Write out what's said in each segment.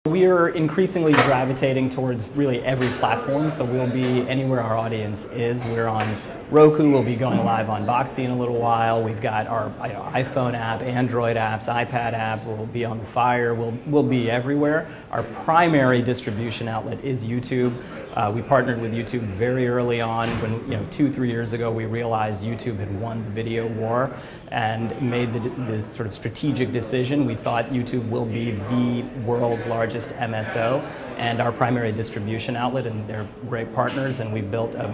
We are increasingly gravitating towards really every platform, so we'll be anywhere our audience is. We're on Roku, we'll be going live on Boxee in a little while. We've got our iPhone app, Android apps, iPad apps, we'll be on the Fire, we'll be everywhere. Our primary distribution outlet is YouTube. We partnered with YouTube very early on when, 2-3 years ago, we realized YouTube had won the video war and made the sort of strategic decision. We thought YouTube will be the world's largest MSO and our primary distribution outlet, and they're great partners, and we've built a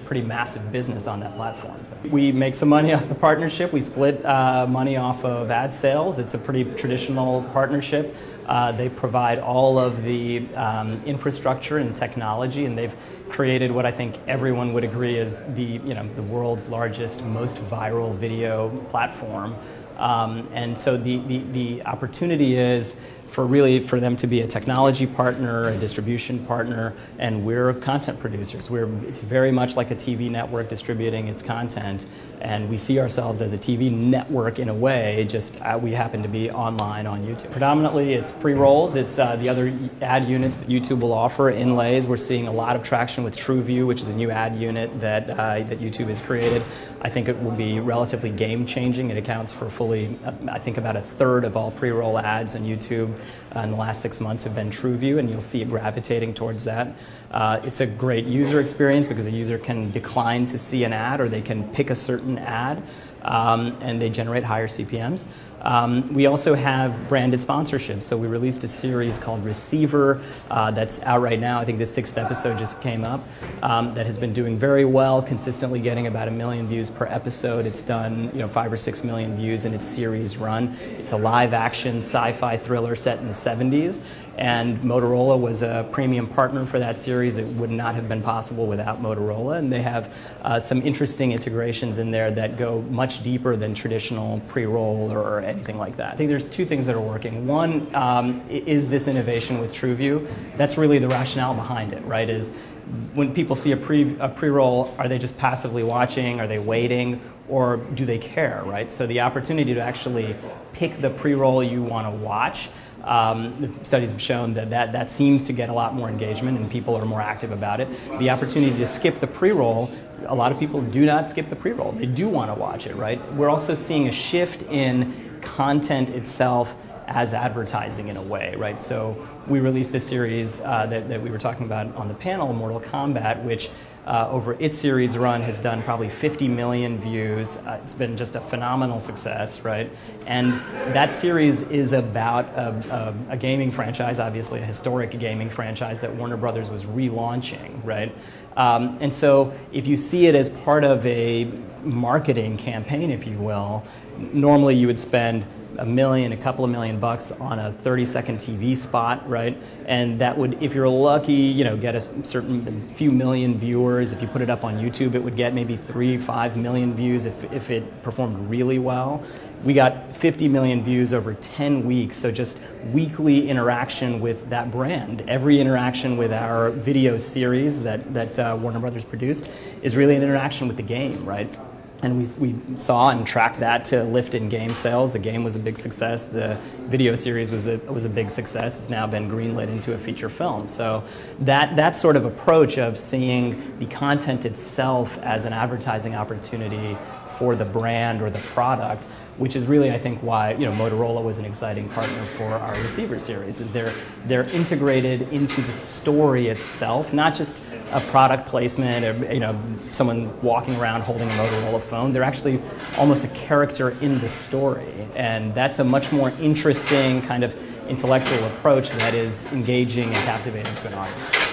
pretty massive business on that platform. So we make some money off the partnership. We split money off of ad sales. It's a pretty traditional partnership. They provide all of the infrastructure and technology, and they've created what I think everyone would agree is the world's largest, most viral video platform. And so the opportunity is for them to be a technology partner, a distribution partner, and we're content producers. It's very much like a TV network distributing its content, and we see ourselves as a TV network in a way, just we happen to be online on YouTube. Predominantly it's pre-rolls, it's the other ad units that YouTube will offer, inlays. We're seeing a lot of traction with TrueView, which is a new ad unit that YouTube has created. I think it will be relatively game-changing. It accounts for fully, I think about 1/3 of all pre-roll ads on YouTube in the last 6 months have been TrueView, and you'll see it gravitating towards that. It's a great user experience because a user can decline to see an ad, or they can pick a certain ad, and they generate higher CPMs. We also have branded sponsorships. So we released a series called Receiver that's out right now. I think the 6th episode just came up, that has been doing very well, consistently getting about 1 million views per episode. It's done 5 or 6 million views in its series run. It's a live action sci-fi thriller set in the 70s, and Motorola was a premium partner for that series. It would not have been possible without Motorola, and they have some interesting integrations in there that go much deeper than traditional pre-roll or anything like that. I think there's 2 things that are working. One is this innovation with TrueView. That's really the rationale behind it, right? Is when people see a pre-roll, are they just passively watching? Are they waiting? Or do they care, right? So the opportunity to actually pick the pre-roll you want to watch, the studies have shown that seems to get a lot more engagement and people are more active about it. The opportunity to skip the pre-roll, a lot of people do not skip the pre-roll. They do want to watch it, right? We're also seeing a shift in content itself as advertising in a way, right? So we released this series that we were talking about on the panel, Mortal Kombat, which over its series run has done probably 50 million views. It's been just a phenomenal success, right? And that series is about a gaming franchise, obviously a historic gaming franchise that Warner Brothers was relaunching, right? And so if you see it as part of a marketing campaign, if you will, normally you would spend $1 million, a couple of $1 million bucks on a 30-second TV spot, right? And that would, if you're lucky, get a certain few million viewers. If you put it up on YouTube, it would get maybe 3-5 million views if it performed really well. We got 50 million views over 10 weeks, so just weekly interaction with that brand. Every interaction with our video series that Warner Brothers produced is really an interaction with the game, right? And we saw and tracked that to lift in game sales. The game was a big success. The video series was a big success. It's now been greenlit into a feature film. So that sort of approach of seeing the content itself as an advertising opportunity for the brand or the product, which is really, I think, why Motorola was an exciting partner for our Receiver series, is they're integrated into the story itself, not just a product placement or someone walking around holding a Motorola phone. They're actually almost a character in the story, and that's a much more interesting kind of intellectual approach that is engaging and captivating to an audience.